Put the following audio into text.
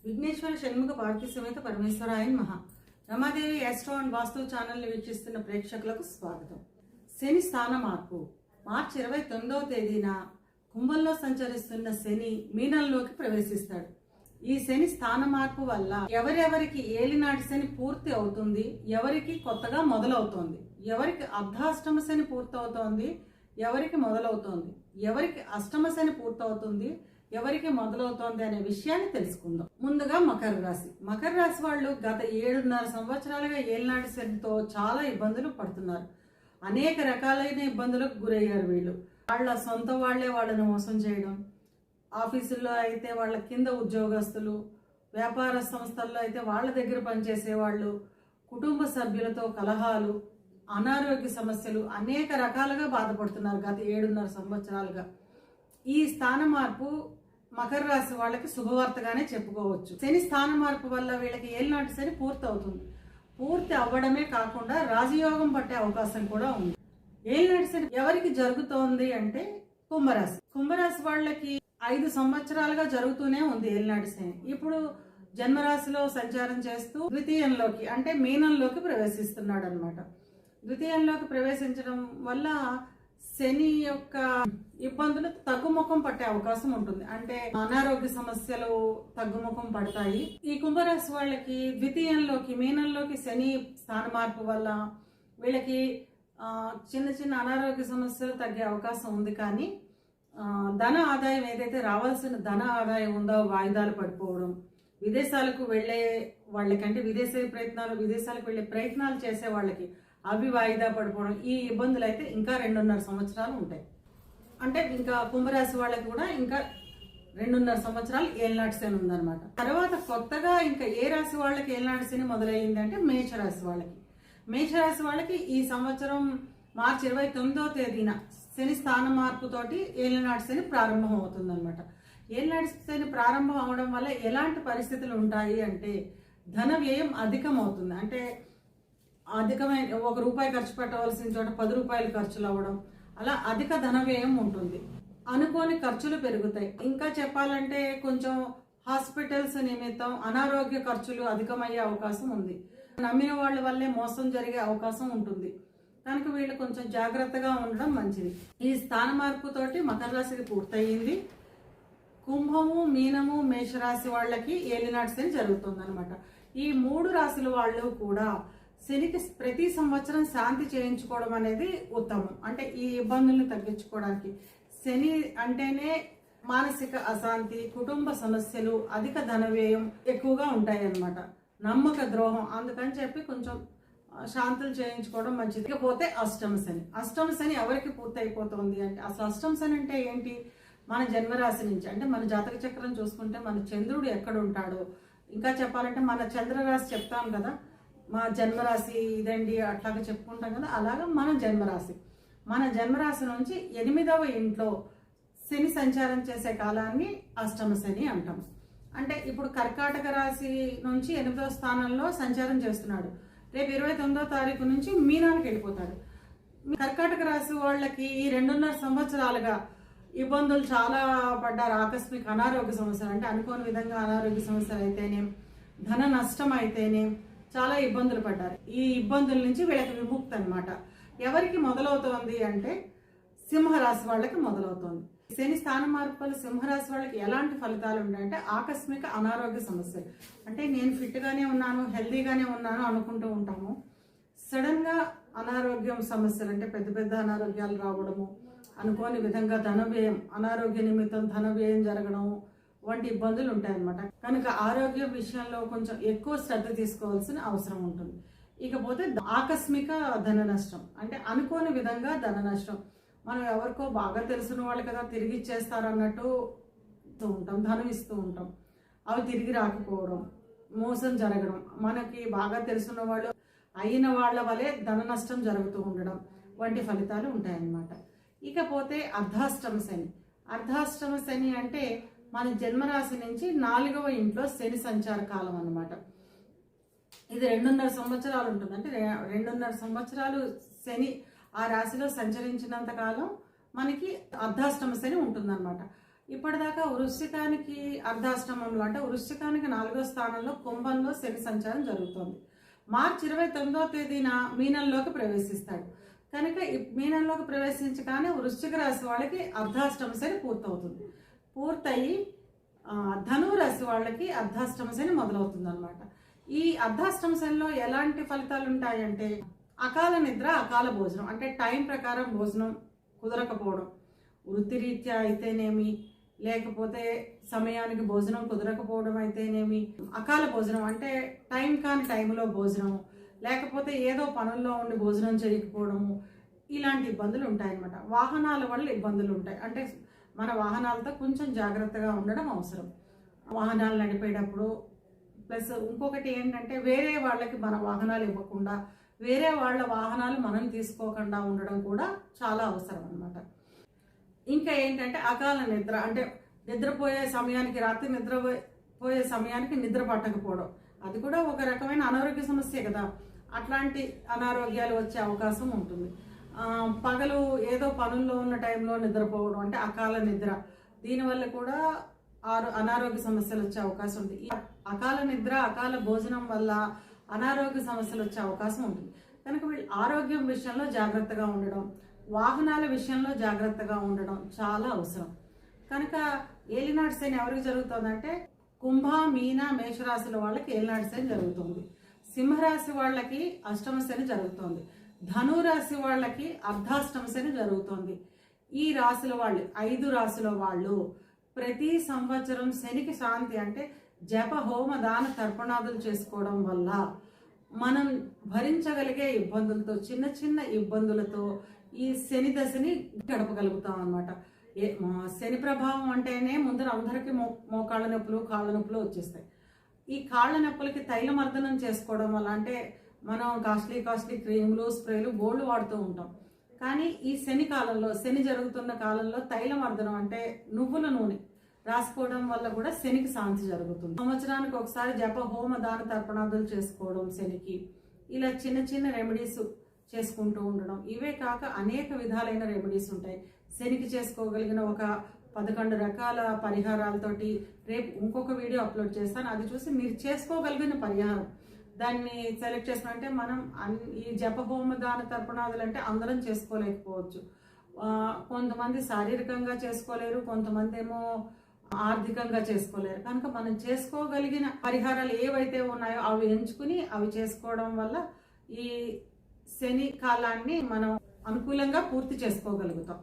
విఘ్నేశ్వర షణ్ముఖ పార్వతీ సమేత పరమేశ్వరాయ మహా. Ramadevi astro and వాస్తు ఛానల్ని వీక్షిస్తున్న ప్రేక్షకులకు స్వాగతం. శని స్థాన మార్పు. మార్చి 29వ తేదీన కుంభంలో సంచరిస్తున్న శని మీనంలోకి ప్రవేశిస్తాడు. ఈ శని స్థాన మార్పు వల్ల ఎవరెవరికి ఏలినాటి శని పూర్తి అవుతుంది, ఎవరికి కొత్తగా మొదలవుతోంది, ఎవరికి అర్ధాష్టమ శని పూర్తవుతోంది, ఎవరికి మొదలవుతోంది, ఎవరికి అష్టమ శని పూర్తవుతుంది, ఎవరికి మొదలవుతోంది అనే విషయాన్ని తెలుసుకుందాం. ముందుగా మకర రాశి. మకర రాశి వాళ్ళు గత 7.5 సంవత్సరాలుగా ఏలినాటి శనితో చాలా ఇబ్బందులు పడుతున్నారు. అనేక రకాలైన ఇబ్బందులకు గురయ్యారు వీళ్ళు. వాళ్ళ సొంత వాళ్లే వాళ్ళని మోసం చేయడం, ఆఫీసుల్లో అయితే వాళ్ళ కింద ఉద్యోగస్తులు, వ్యాపార సంస్థల్లో అయితే వాళ్ళ దగ్గర పనిచేసే వాళ్ళు, కుటుంబ సభ్యులతో కలహాలు, అనారోగ్య సమస్యలు, అనేక రకాలుగా బాధపడుతున్నారు గత 7.5 సంవత్సరాలుగా. ఈ స్థాన మార్పు మకర రాశి వాళ్ళకి శుభవార్తగానే చెప్పుకోవచ్చు. శని స్థాన మార్పు వల్ల వీళ్ళకి ఏలినాటి శని పూర్తి అవుతుంది. పూర్తి అవ్వడమే కాకుండా రాజయోగం పట్టే అవకాశం కూడా ఉంది. ఏలినాటి శని ఎవరికి జరుగుతోంది అంటే కుంభరాశి. కుంభరాశి వాళ్ళకి 5 సంవత్సరాలుగా జరుగుతూనే ఉంది ఏలినాటి శని. ఇప్పుడు జన్మరాశిలో సంచారం చేస్తూ ద్వితీయంలోకి అంటే మీనంలోకి ప్రవేశిస్తున్నాడు అనమాట. ద్వితీయంలోకి ప్రవేశించడం వల్ల శని యొక్క ఇబ్బందులు తగ్గుముఖం పట్టే అవకాశం ఉంటుంది. అంటే అనారోగ్య సమస్యలు తగ్గుముఖం పడతాయి. ఈ కుంభరాశి వాళ్ళకి ద్వితీయంలోకి మీనంలోకి శని స్థాన మార్పు వల్ల వీళ్ళకి చిన్న చిన్న అనారోగ్య సమస్యలు తగ్గే అవకాశం ఉంది. కానీ ధన ఆదాయం ఏదైతే రావాల్సిన ధన ఆదాయం ఉందో వాయిదాలు పడిపోవడం, విదేశాలకు వెళ్లే వాళ్ళకంటే విదేశాలకు వెళ్లే ప్రయత్నాలు చేసే వాళ్ళకి అవి వాయిదా పడిపోవడం, ఈ ఇబ్బందులు అయితే ఇంకా 2.5 సంవత్సరాలు ఉంటాయి. అంటే ఇంకా కుంభరాశి వాళ్ళకి కూడా ఇంకా 2.5 సంవత్సరాలు ఏలినాటి శని ఉందన్నమాట. తర్వాత కొత్తగా ఇంకా ఏ రాశి వాళ్ళకి ఏలినాటి శని మొదలైంది అంటే మేషరాశి వాళ్ళకి. మేషరాశి వాళ్ళకి ఈ సంవత్సరం మార్చి 29వ తేదీన శని స్థాన మార్పుతోటి ఏలినాటి శని ప్రారంభం అవుతుంది అనమాట. ఏలినాటి శని ప్రారంభం అవడం వల్ల ఎలాంటి పరిస్థితులు ఉంటాయి అంటే ధన వ్యయం అధికం అవుతుంది. అంటే అధికమైన ₹1 ఖర్చు పెట్టవలసిన చోట ₹10 ఖర్చులు అవ్వడం, అలా అధిక ధన వ్యయం ఉంటుంది. అనుకోని ఖర్చులు పెరుగుతాయి. ఇంకా చెప్పాలంటే కొంచెం హాస్పిటల్స్ నిమిత్తం అనారోగ్య ఖర్చులు అధికమయ్యే అవకాశం ఉంది. నమ్మిన వాళ్ళ వల్లే మోసం జరిగే అవకాశం ఉంటుంది. కనుక వీళ్ళు కొంచెం జాగ్రత్తగా ఉండడం మంచిది. ఈ స్థాన మార్పుతోటి మకర రాశికి పూర్తయింది. కుంభము, మీనము, మేషరాశి వాళ్ళకి ఏలినాటి శని జరుగుతుంది అనమాట. ఈ 3 రాశుల వాళ్ళు కూడా శనికి ప్రతి సంవత్సరం శాంతి చేయించుకోవడం అనేది ఉత్తమం. అంటే ఈ ఇబ్బందుల్ని తగ్గించుకోవడానికి. శని అంటేనే మానసిక అశాంతి, కుటుంబ సమస్యలు, అధిక ధన వ్యయం ఎక్కువగా ఉంటాయి అన్నమాట. నమ్మక ద్రోహం. అందుకని చెప్పి కొంచెం శాంతులు చేయించుకోవడం మంచిది. ఇకపోతే అష్టమ శని. అష్టమ శని ఎవరికి పూర్తి అయిపోతుంది అంటే అసలు అష్టమ శని అంటే ఏంటి? మన జన్మరాశి నుంచి అంటే మన జాతక చక్రం చూసుకుంటే మన చంద్రుడు ఎక్కడ ఉంటాడో, ఇంకా చెప్పాలంటే మన చంద్రరాశి చెప్తాం కదా, మా జన్మరాశి ఇదండి అట్లాగా చెప్పుకుంటాం కదా, అలాగా మన జన్మరాశి నుంచి 8వ ఇంట్లో శని సంచారం చేసే కాలాన్ని అష్టమ శని అంటాం. అంటే ఇప్పుడు కర్కాటక రాశి నుంచి 8వ స్థానంలో సంచారం చేస్తున్నాడు. రేపు 29వ తారీఖు నుంచి మీనానికి వెళ్ళిపోతాడు. కర్కాటక రాశి వాళ్ళకి ఈ 2.5 సంవత్సరాలుగా ఇబ్బందులు చాలా పడ్డారు. ఆకస్మిక అనారోగ్య సమస్యలు అంటే అనుకోని విధంగా అనారోగ్య సమస్యలు అయితేనే, ధన నష్టం అయితేనే చాలా ఇబ్బందులు పడ్డారు. ఈ ఇబ్బందుల నుంచి వీళ్ళకి విముక్తి అనమాట. ఎవరికి మొదలవుతోంది అంటే సింహరాశి వాళ్ళకి మొదలవుతోంది. శని స్థాన మార్పు వల్ల సింహరాశి వాళ్ళకి ఎలాంటి ఫలితాలు ఉంటాయంటే ఆకస్మిక అనారోగ్య సమస్యలు. అంటే నేను ఫిట్గానే ఉన్నాను, హెల్దీగానే ఉన్నాను అనుకుంటూ ఉంటాము. సడన్ గా అనారోగ్యం సమస్యలు అంటే పెద్ద పెద్ద అనారోగ్యాలు రావడము, అనుకోని విధంగా ధన వ్యయం, అనారోగ్య నిమిత్తం ధన వ్యయం జరగడము వంటి ఇబ్బందులు ఉంటాయన్నమాట. కనుక ఆరోగ్య విషయంలో కొంచెం ఎక్కువ శ్రద్ధ తీసుకోవాల్సిన అవసరం ఉంటుంది. ఇకపోతే ఆకస్మిక ధన నష్టం అంటే అనుకోని విధంగా ధన నష్టం. మనం ఎవరికో బాగా తెలిసిన వాళ్ళు కదా తిరిగి ఇచ్చేస్తారు అన్నట్టు ఉంటాం, ధనం ఇస్తూ ఉంటాం, అవి తిరిగి రాకపోవడం, మోసం జరగడం, మనకి బాగా తెలిసిన వాళ్ళు అయిన వాళ్ళ వలె ధన నష్టం జరుగుతూ ఉండడం వంటి ఫలితాలు ఉంటాయన్నమాట. ఇకపోతే అర్ధాష్టమ శని. అర్ధాష్టమ శని అంటే మన జన్మరాశి నుంచి 4వ ఇంట్లో శని సంచార కాలం అన్నమాట. ఇది 2.5 సంవత్సరాలు ఉంటుంది. అంటే 2.5 సంవత్సరాలు శని ఆ రాశిలో సంచరించినంత కాలం మనకి అర్ధాష్టమ శని ఉంటుందన్నమాట. ఇప్పటిదాకా వృశ్చికానికి అర్ధాష్టమంలో అంటే వృశ్చికానికి 4వ స్థానంలో కుంభంలో శని సంచారం జరుగుతోంది. మార్చి 29వ తేదీన మీనంలోకి ప్రవేశిస్తాడు. కనుక మీనంలోకి ప్రవేశించగానే వృశ్చిక రాశి వాళ్ళకి అర్ధాష్టమ శని పూర్తవుతుంది. పూర్తయి ధనువు రాశి వాళ్ళకి అర్ధాష్టమ శని మొదలవుతుంది అనమాట. ఈ అర్ధాష్టమ శనిలో ఎలాంటి ఫలితాలు ఉంటాయంటే అకాల నిద్ర, అకాల భోజనం, అంటే టైం ప్రకారం భోజనం కుదరకపోవడం, వృత్తిరీత్యా అయితేనేమి, లేకపోతే సమయానికి భోజనం కుదరకపోవడం అయితేనేమి, అకాల భోజనం అంటే టైం కాని టైంలో భోజనం, లేకపోతే ఏదో పనుల్లో ఉండి భోజనం చేయకపోవడము, ఇలాంటి ఇబ్బందులు ఉంటాయన్నమాట. వాహనాల వల్ల ఇబ్బందులు ఉంటాయి. అంటే మన వాహనాలతో కొంచెం జాగ్రత్తగా ఉండడం అవసరం. వాహనాలు నడిపేటప్పుడు ప్లస్ ఇంకొకటి ఏంటంటే వేరే వాళ్ళకి మన వాహనాలు ఇవ్వకుండా వేరే వాళ్ళ వాహనాలు మనం తీసుకోకుండా ఉండడం కూడా చాలా అవసరం అన్నమాట. ఇంకా ఏంటంటే అకాల నిద్ర, అంటే నిద్రపోయే సమయానికి, రాత్రి నిద్రపోయే సమయానికి నిద్ర పట్టకపోవడం, అది కూడా ఒక రకమైన అనారోగ్య సమస్య కదా. అట్లాంటి అనారోగ్యాలు వచ్చే అవకాశం ఉంటుంది. పగలు ఏదో పనుల్లో ఉన్న టైంలో నిద్రపోవడం అంటే అకాల నిద్ర, దీనివల్ల కూడా అనారోగ్య సమస్యలు వచ్చే అవకాశం ఉంది. ఈ అకాల నిద్ర, అకాల భోజనం వల్ల అనారోగ్య సమస్యలు వచ్చే అవకాశం ఉంటుంది. కనుక వీళ్ళు ఆరోగ్యం విషయంలో జాగ్రత్తగా ఉండడం, వాహనాల విషయంలో జాగ్రత్తగా ఉండడం చాలా అవసరం. కనుక ఏలినాటి శని ఎవరికి జరుగుతుందంటే కుంభ, మీన, మేషరాశుల వాళ్ళకి ఏలినాటి శని జరుగుతుంది. సింహరాశి వాళ్ళకి అష్టమ శని జరుగుతుంది. ధనురాశి వాళ్ళకి అర్ధాష్టమ శని జరుగుతుంది. ఈ రాశుల వాళ్ళు 5 రాశుల వాళ్ళు ప్రతి సంవత్సరం శనికి శాంతి అంటే జప, హోమ, దాన, తర్పణాదులు చేసుకోవడం వల్ల మనం భరించగలిగే ఇబ్బందులతో, చిన్న చిన్న ఇబ్బందులతో ఈ శని దశని గడపగలుగుతాం అన్నమాట. శని ప్రభావం అంటేనే ముందర అందరికీ మోకాళ్ళ నొప్పులు, కాళ్ళ నొప్పులు వచ్చేస్తాయి. ఈ కాళ్ళ నొప్పులకి తైలమర్దనం చేసుకోవడం వల్ల, అంటే మనం కాస్ట్లీ క్రీములు, స్ప్రేలు బోల్డ్ వాడుతూ ఉంటాం. కానీ ఈ శని కాలంలో, శని జరుగుతున్న కాలంలో తైలమర్దనం అంటే నువ్వుల నూనె రాసుకోవడం వల్ల కూడా శనికి శాంతి జరుగుతుంది. సంవత్సరానికి ఒకసారి జప, హోమ, దాన, తర్పణాదులు చేసుకోవడం శనికి, ఇలా చిన్న చిన్న రెమెడీస్ చేసుకుంటూ ఉండడం. ఇవే కాక అనేక విధాలైన రెమెడీస్ ఉంటాయి. శనికి చేసుకోగలిగిన ఒక 11 రకాల పరిహారాలతోటి రేపు ఇంకొక వీడియో అప్లోడ్ చేస్తాను. అది చూసి మీరు చేసుకోగలిగిన పరిహారం దాన్ని సెలెక్ట్ చేసుకుంటే మనం ఈ జప, హోమ, దాన, తర్పణాదులు అంటే అందరం చేసుకోలేకపోవచ్చు. కొంతమంది శారీరకంగా చేసుకోలేరు, కొంతమంది ఏమో ఆర్థికంగా చేసుకోలేరు. కనుక మనం చేసుకోగలిగిన పరిహారాలు ఏవైతే ఉన్నాయో అవి ఎంచుకుని అవి చేసుకోవడం వల్ల ఈ శని కాలాన్ని మనం అనుకూలంగా పూర్తి చేసుకోగలుగుతాం.